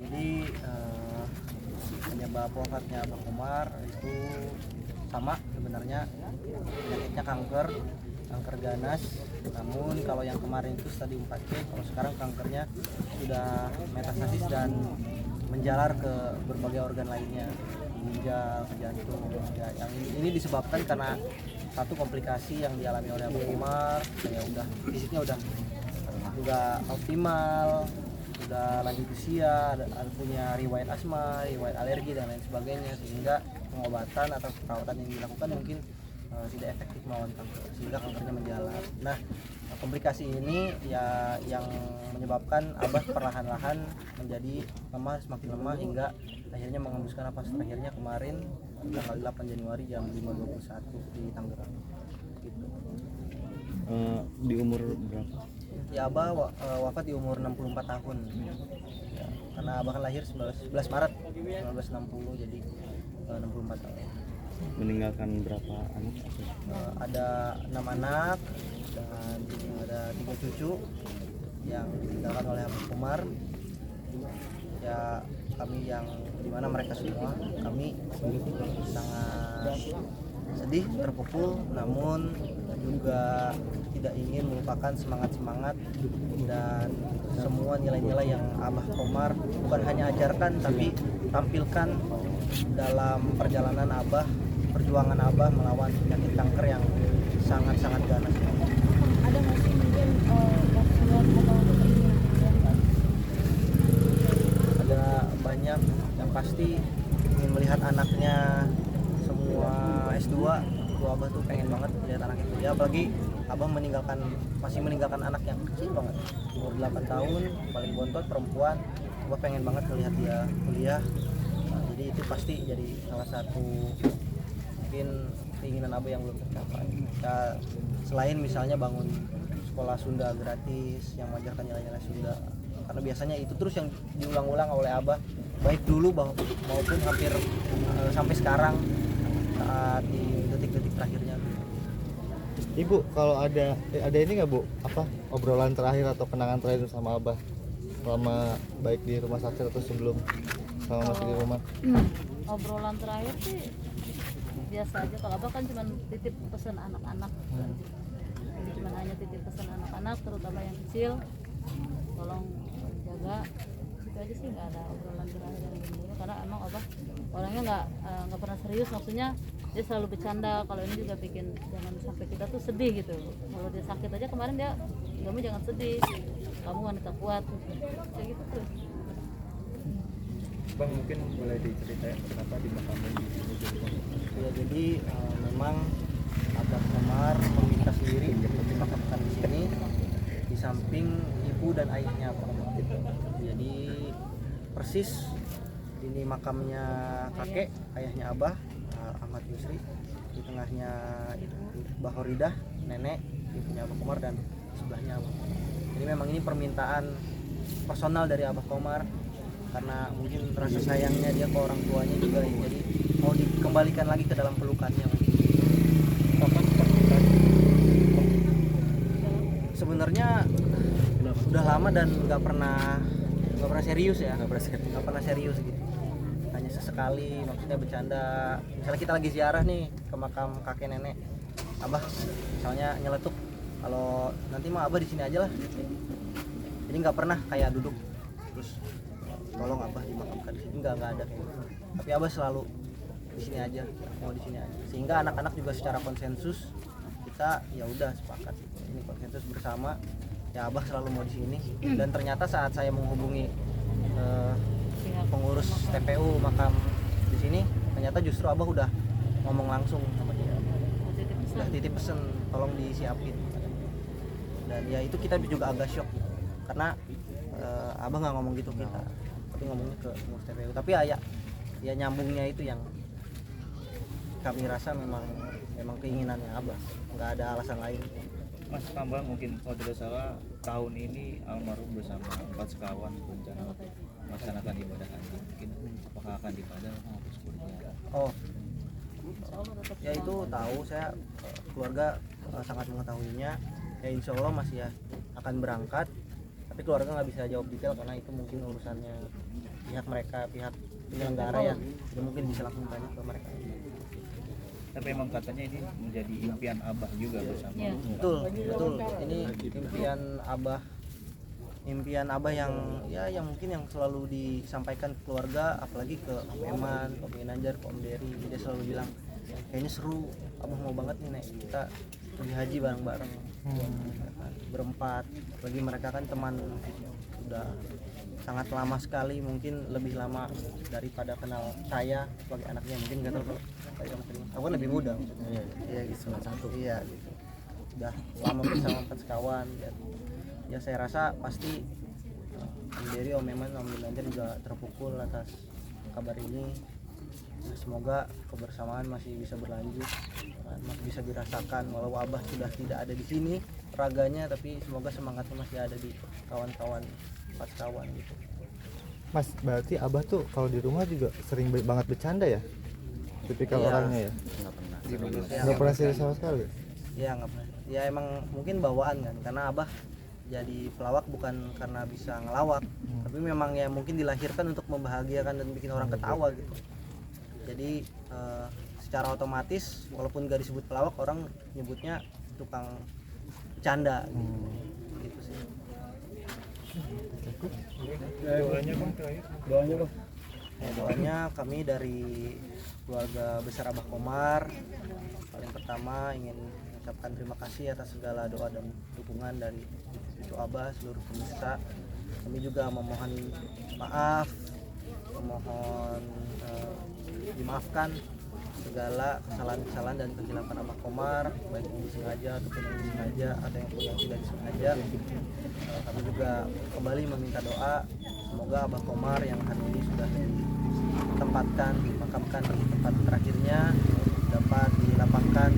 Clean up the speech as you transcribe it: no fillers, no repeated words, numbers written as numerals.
Jadi penyebab wafatnya Abah Komar itu sama sebenarnya, penyakitnya kanker ganas. Namun kalau yang kemarin itu stadium 4C, kalau sekarang kankernya sudah metastasis dan menjalar ke berbagai organ lainnya, ginjal, ke jantung. Ya, yang ini disebabkan karena satu komplikasi yang dialami oleh Abah Komar, fisiknya udah optimal, udah lanjut usia, ada punya riwayat asma, riwayat alergi dan lain sebagainya, sehingga pengobatan atau perawatan yang dilakukan mungkin tidak efektif melawan kanker, sehingga kankernya menjalar. Nah, komplikasi ini ya yang menyebabkan Abah perlahan-lahan menjadi lemah, semakin lemah, hingga akhirnya menghembuskan napas terakhirnya kemarin tanggal 8 Januari jam 5.21 di Tangerang. Gitu. Di umur berapa? Ya, Abah wafat di umur 64 tahun. Ya, karena Abah kan lahir 11 Maret 1960, jadi 64 tahun. Meninggalkan berapa anak? Ada 6 anak dan ada 3 cucu yang ditinggalkan oleh Abah Komar. Ya, kami yang dimana mereka semua, kami sangat sedih, terpukul, namun juga tidak ingin melupakan semangat dan semua nilai-nilai yang Abah Komar bukan hanya ajarkan tapi tampilkan dalam perjalanan Abah, perjuangan Abah melawan penyakit kanker yang sangat-sangat ganas. Ada nggak sih mungkin wasiat atau keinginan? Ada banyak, yang pasti ingin melihat anaknya semua S2. Itu Abah tuh pengen banget lihat anak itu ya, apalagi Abah masih meninggalkan anak yang kecil banget, umur 8 tahun, paling bontot, perempuan. Abah pengen banget melihat dia kuliah. Nah, jadi itu pasti jadi salah satu mungkin keinginan Abah yang belum tercapai ya, selain misalnya bangun sekolah Sunda gratis yang mengajarkan nilai-nilai Sunda, karena biasanya itu terus yang diulang-ulang oleh Abah, baik dulu maupun hampir sampai sekarang saat di detik-detik terakhirnya. Ibu, kalau ada ini nggak Bu, apa obrolan terakhir atau kenangan terakhir sama Abah selama baik di rumah sakit atau sebelum selama masih di rumah? Obrolan terakhir sih biasa aja. Kalau Abah kan cuma titip pesan anak-anak, jadi cuma hanya titip pesan anak-anak, terutama yang kecil, tolong jaga. Itu aja sih, nggak ada obrolan terakhir yang begini, karena emang Abah orangnya nggak pernah serius, maksudnya dia selalu bercanda. Kalau ini juga bikin jangan sampai kita tuh sedih gitu. Kalau dia sakit aja kemarin dia, kamu jangan sedih, kamu wanita kuat, kayak gitu tuh. Bang, mungkin boleh diceritain kenapa dimakamin di sini? Ya, jadi memang Abah Komar meminta sendiri untuk dimakamkan di sini, di samping ibu dan ayahnya Abah Komar. Jadi persis ini makamnya kakek ayahnya Abah, Ahmad Yusri, di tengahnya Mbah Horidah, nenek ibunya Abah Komar, dan sebelahnya Abah. Jadi memang ini permintaan personal dari Abah Komar, karena mungkin rasa sayangnya dia ke orang tuanya juga, jadi mau dikembalikan lagi ke dalam pelukannya. Kapan pernikahan? Sebenarnya udah lama dan nggak pernah serius ya, nggak pernah serius gitu, hanya sesekali, maksudnya bercanda. Misalnya kita lagi ziarah nih ke makam kakek nenek Abah, misalnya nyeletuk, kalau nanti mah Abah di sini aja lah. Jadi nggak pernah kayak duduk terus tolong Abah dimakamkan di sini, nggak ada kayak gitu. Tapi Abah selalu di sini aja, mau di sini aja, sehingga anak-anak juga secara konsensus kita ya udah sepakat ini konsensus bersama ya, Abah selalu mau di sini. Dan ternyata saat saya menghubungi pengurus TPU makam di sini, ternyata justru Abah udah ngomong langsung sama dia, udah titip pesen tolong disiapin. Dan ya itu kita juga agak shock karena Abah nggak ngomong gitu ke kita, tapi ngomongnya ke pengurus TPU. Tapi ya nyambungnya itu yang kami rasa memang keinginannya Abah, nggak ada alasan lain. Mas tambah mungkin kalau tidak salah tahun ini almarhum bersama 4 sekawan berencana melaksanakan ibadah haji, mungkin apakah akan di Padang atau seperti apa? Oh ya, itu tahu saya, keluarga sangat mengetahuinya ya, insya Allah masih ya akan berangkat, tapi keluarga nggak bisa jawab detail karena itu mungkin urusannya pihak mereka, pihak penyelenggara ya, jadi mungkin bisa langsung tanya ke mereka. Tapi emang katanya ini menjadi impian Abah juga bersama. Iya. Betul, betul. Ini impian abah yang ya yang mungkin yang selalu disampaikan ke keluarga, apalagi ke Om Eman, ke Om Ginanjar, ke Om Dery. Dia selalu bilang kayaknya seru, abah mau banget nih Nek, kita pergi haji bareng-bareng. Ya kan, berempat. Apalagi mereka kan teman sudah sangat lama sekali, mungkin lebih lama daripada kenal saya sebagai anaknya, mungkin nggak tahu kalau saya sama Terima. Aku kan lebih muda maksudnya. Iya gitu. Iya gitu. Udah lama bersama empat sekawan dan ya saya rasa pasti Om Dery, Om Eman, Om Ginanjar juga terpukul atas kabar ini. Nah, semoga kebersamaan masih bisa berlanjut, masih bisa dirasakan walau abah sudah tidak ada di sini raganya, tapi semoga semangatnya masih ada di kawan-kawan empat kawan gitu. Mas, berarti abah tuh kalau di rumah juga sering banget bercanda ya? Tipikal Iya. orangnya ya? Nggak pernah serius sama sekali? Ya nggak pernah. Ya emang mungkin bawaan kan, karena abah jadi pelawak bukan karena bisa ngelawak, tapi memang ya mungkin dilahirkan untuk membahagiakan dan bikin orang ketawa gitu. Jadi secara otomatis walaupun gak disebut pelawak, orang nyebutnya tukang bercanda gitu sih. Doanya kami dari keluarga besar Abah Komar paling pertama ingin mengucapkan terima kasih atas segala doa dan dukungan dari cucu Abah, seluruh pemirsa. Kami juga memohon maaf, memohon dimaafkan segala kesalahan-kesalahan dan kehilapan Abah Komar, baik yang disengaja ataupun yang disengaja, ada yang tidak disengaja. Kami juga kembali meminta doa, semoga Abah Komar yang hari ini sudah dimakamkan di tempat terakhirnya dapat dilapangkan